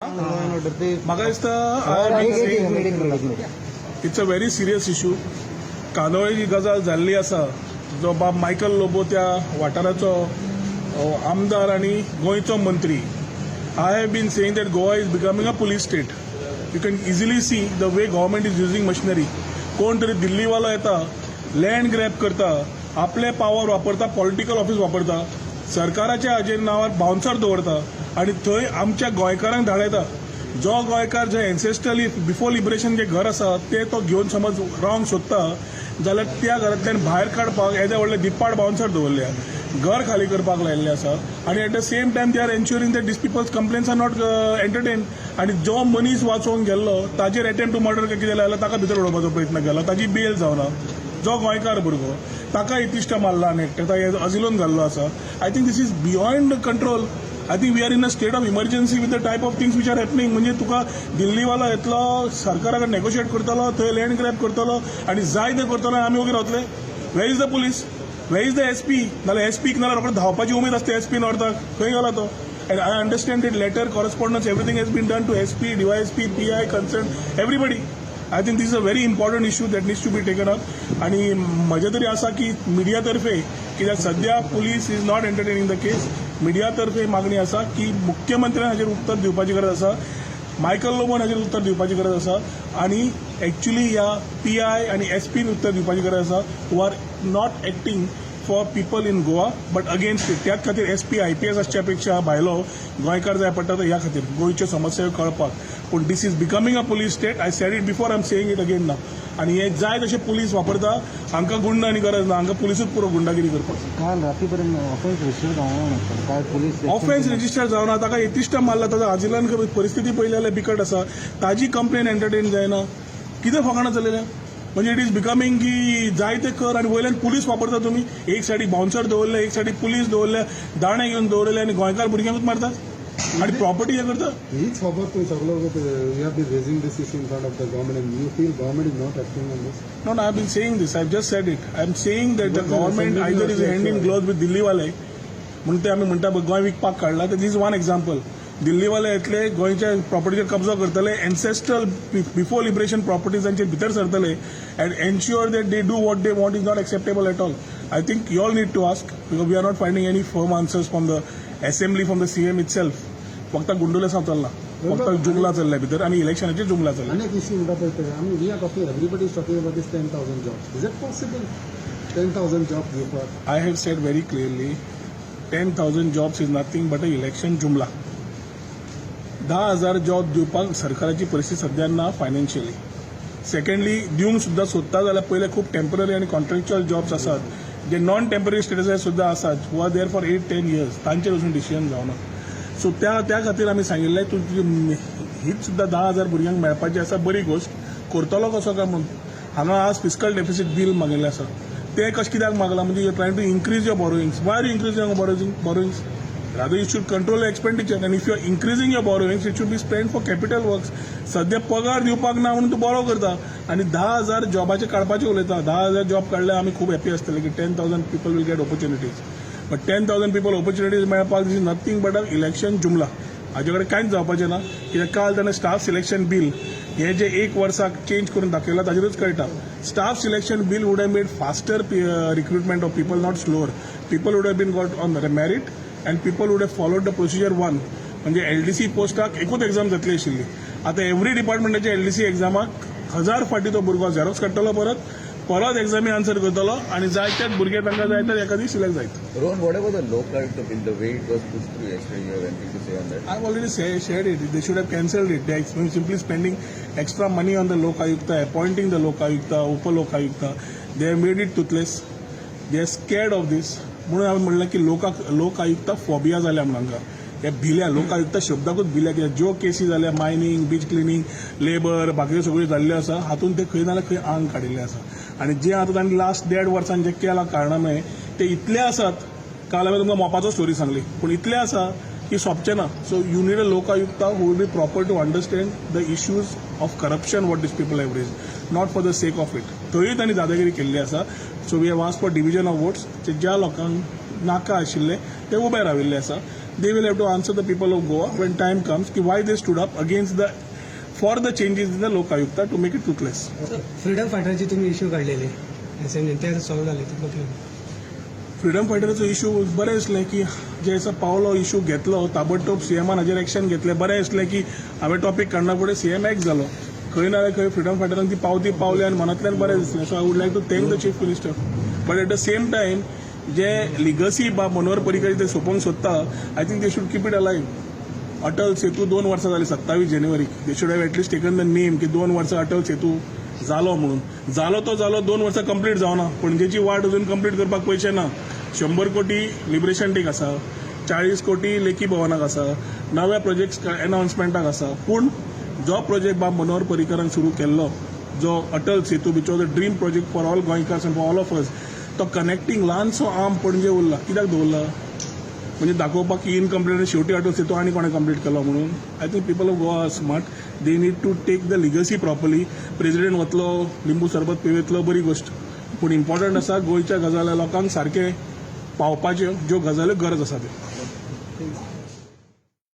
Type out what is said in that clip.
म्हाका दिसता it's a very serious issue. Candolim जी गजाल जाल्ली आसा, जो बाब मायकल लोबो त्या वाठाराचो आमदार आनी गोंयचो मंत्री. I have been saying that Goa is becoming a police state. You can easily see the way government is using machinery. कोण तरी दिल्लीवालो येता, लँड ग्रॅब करता, आपले पावर वापरता, पॉलिटिकल ऑफिस वापरता, सरकाराच्या हाजेर नांवार बाउन्सर दवरता आनी थंय आमच्या गोंयकारांक धाडयता. जो गोंयकार जे एन्सेस्ट्रली बिफोर लिबरेशन जे घर आसा ते तो घेवन समज रावंक सोदता जाल्यार त्या घरांतल्यान भायर काडपाक येदे व्हडले दिप्पाड बाउन्सर दवरल्या, घर खाली करपाक लायिल्ले आसा. आनी at the same time they are ensuring that these peoples complains are not entertain. आनी जो मनीस वाचोवंक गेल्लो ताजेर अटेम्प्ट टू मर्डर कितें जाल्यार ताका भितर उडोवपाचो प्रयत्न केला, ताजी बेल जावना. जो गोंयकार भुरगो ताका इतिश्ट मारला आनी ताका अजिलोन घाल्लो आसा. I think this is beyond control. I think we are in a state of emergency with the type of things which are happening. म्हणजे तुका दिल्लीवालो येतलो, सरकाराक नेगोशिएट करतलो, थंय लँड ग्रॅब करतलो आनी जाय ते करतलो, आमी ओगे रावतले. Where is the police, where is the SP? नाल्यार एसपीक नाल्यार रोखडो धांवपाची उमेद आसता एसपी नॉर्थाक. खंय गेला तो? And I understand that letter, correspondence, everything has been done to SP, DYSP, PI, concerned, everybody. I think this is a very important issue that needs to be taken up. आणि म्हजे तरी आसा की media तर्फे, कित्याक सध्या police is not entertaining the case, media तर्फे मागणी आसा की मुख्यमंत्र्यान हाजेर उत्तर दिवपाची गरज आसा, मायकल लोबोन हाजेर उत्तर दिवपाची गरज आसा आनी एक्चुअली ह्या PI आनी SPन उत्तर दिवपाची गरज आसा who are not acting for people in Goa but against it. त्याच खातीर SP, IPS आसच्या पेक्षा भायलो गोंयकार जाय पडटा तो ह्या खातीर गोंयच्यो समस्या कळपाक. पूण this is becoming a police state. I said it before, I am saying it again now. आनी हे जाय तशे पुलीस वापरता. हांकां गुंड आनी गरज ना, हांकां पुलीसूच पुरो गुंडागिरी करपाक. काल रातीपर्यंत ऑफेन्स रजिस्टर जावना, काय पुलीस ऑफेन्स रजिस्टर जावना, ताका इतिश्ट मारला, ताजो आजिलान परिस्थिती पळयली जाल्यार बिकट आसा. ताजी कंप्लेन एंटरटेन जायना. कितें फकाणां चलयल्या? म्हणजे इट इज बिकमिंग की जाय ते कर आनी वयल्यान पुलीस वापरता तुमी. एक सायडीक बाउन्सर दवरले, एक सायडीक पुलीस दवरले, दाणे घेवन दवरले आनी गोंयकार भुरग्यांकूच मारतात आनी प्रॉपर्टी हे करता. हीच खबर तूं सगळो you have been raising this issue in front of the government and you feel government is not acting on this. No, I have been saying this. I have just said it. I am saying that the government either is hand in gloves with दिल्लीवाले, म्हणून ते आमी म्हणटा गोंय विकपाक काडला. दिस is one example. दिल्लीवाले येतले, गोंयच्या प्रॉपर्टीचेर कब्जो करतले, एन्सेस्ट्रल before liberation प्रॉपर्टीजांचेर भितर सरतले and ensure that they do what they want is not acceptable at all. I think you all need to ask, because we are not finding any firm answers from the assembly, from the CM itself. फक्त गुंडुलेसांव चल्ला, फक्त जुमला चल्ल्या भितर आनी इलेक्शनाचेर जुमला चल्ला. अनेक इश्यू म्हणटा पळय ते आमी we are talking, everybody is talking about this 10,000 jobs. Is it possible 10,000 jobs दिवपाक? I have said very clearly, 10,000 jobs is nothing but a election jumla. 10,000 job दिवपाक सरकाराची परिस्थिती सध्या ना फायनान्शियली. सेकंडली दिवंक सुद्धा सोदता जाल्यार पयले खूब टेम्पररी आनी कॉन्ट्रॅक्च्युअल जॉब्स आसात जे नॉन टेम्पररी स्टेटसाचे सुद्धा आसात, who are there for 8-10 years, तांचेर अजून डिसिजन जावना. सो त्या खातीर आमी सांगिल्लें हीच सुद्धा 10,000 भुरग्यांक मेळपाची आसा. बरी गोष्ट. करतलो कसो काय म्हणून हांगा आज फिस्कल डेफिसीट बील मागिल्लें आसा. ते कशें कित्याक मागला? म्हणजे you trying to increase your borrowings. Why are you increasing your borrowings? Rather, you should control your expenditure. And if you are increasing your borrowings, it should be spent for capital works. सध्या पगार दिवपाक ना म्हणून तूं borrow करता आनी 10,000 जॉबाचे काडपाचे उलयता. 10,000 जॉब काडल्यार आमी खूब हॅपी आसतले की 10,000 people will get opportunities. But 10,000 people opportunities मेळपाक this is nothing but a election जुमला. हाजे कडेन कांयच जावपाचें ना. कित्याक काल ताणें स्टाफ सिलेक्शन बील हे जे 1 वर्साक चेंज करून दाखयला ताजेरूच कळटा. Staff selection bill would have made faster recruitment of people, not slower. People would have been got on merit and people would have followed the procedure one. म्हणजे LDC पोस्टाक एकूच exam जातली आशिल्ली. आता एव्हरी डिपार्टमेंटाच्या LDC एक्झामाक 1000 फाटी तो भुरगो Xerox काडटलो, परत एक्झामी आन्सर करतलो आनी जाय त्याच भुरगे तांकां जाय तर एका दीस सिलेक्ट जायत. Rohan, what about the low Ayukta bill, the way it was pushed through yesterday? You have anything to say on that? I've already shared it. They should have cancelled it. They are simply spending extra money on the Lok Ayukta, appointing the Lok Ayukta, Upa-Lok Ayukta. They have made it toothless. They are scared of this. म्हणून हांवें म्हणलें की लोक आयुक्ता फॉबिया जाल्या म्हणून हांकां. हे भिल्या, लोक आयुक्ता शब्दाकूच भिल्या. कित्याक ज्यो केसी जाल्या मायनींग, बीच क्लिनींग, लेबर, बाकीच्यो सगळ्यो जाल्ल्यो आसा, हातूंत ते खंय नाल्यार खंय आंग काडिल्लें आसा. आनी जे आतां तांणी लास्ट 1.5 वर्सान जे केलां कारणामे ते इतले आसात. काल हांवें तुमकां मोपाचो स्टोरी सांगली, पूण इतले आसा की सोंपचें ना. So you need a Lok Ayukta who will be proper to understand the issues of corruption what these people have raise, not for the sake of it. थंय तांणी दादागिरी केल्ली आसा. So we have asked for division of votes. ज्या लोकांक नाका आशिल्ले ते उबे राविल्ले आसा they will have to answer the people of Goa when time comes ki why they stood up against the for the changes in the Lok Ayukta to make it toothless. Freedom फायटरची तुम्ही issue काढलेले ते solve झाले तिथलं freedom फायटराचो issue बरें आसलें की जे दिसा पावलो इश्यू घेतलो ताबडतोब सीएमान हाजेर एक्शन घेतलें बरें आसलें की हांवें टॉपीक काडना फुडें सीएम एक्ट जालो खंय ना खंय फ्रीडम फायटरांक ती पावती पावली आनी मनांतल्यान बरें दिसलें so I would like to thank the chief minister but at the same time जे लिगसी बाब मनोहर पर्रीकर ते सोपोवंक सोदता I think they should keep it alive Atal Setu 2 वर्सां जाली 27 जानेवारीक they should have at least taken the name की 2 वर्सां अटल सेतू जालो म्हणून जालो 2 वर्सां कंप्लीट जावना पणजेची वाट अजून कंप्लीट करपाक पयशे ना 100 कोटी लिबरेशन डेक आसा 40 कोटी लेखी भवनाक आसा नव्या प्रोजेक्ट अनाउन्समेंटाक आसा पूण जो प्रोजेक्ट बाब मनोहर पर्रीकरान सुरू केल्लो जो Atal Setu which was a dream project for all गोंयकार्स and for all of us तो कनेक्टिंग ल्हानसो आर्म पणजे उरला कित्याक दवरला म्हणजे दाखोवपाक की इनकम्प्लीट आनी शेवटी अटल सेतू आनी कोणें कंप्लीट केलो म्हणून I think people of Goa are smart they need to take the legacy properly president वतलो लिंबू सरबत पिवेतलो बरी गोश्ट पूण इम्पॉर्टंट आसा गोंयच्या गजाल्या लोकांक सारके पावपाच्यो ज्यो गजाल्यो गरज आसा त्यो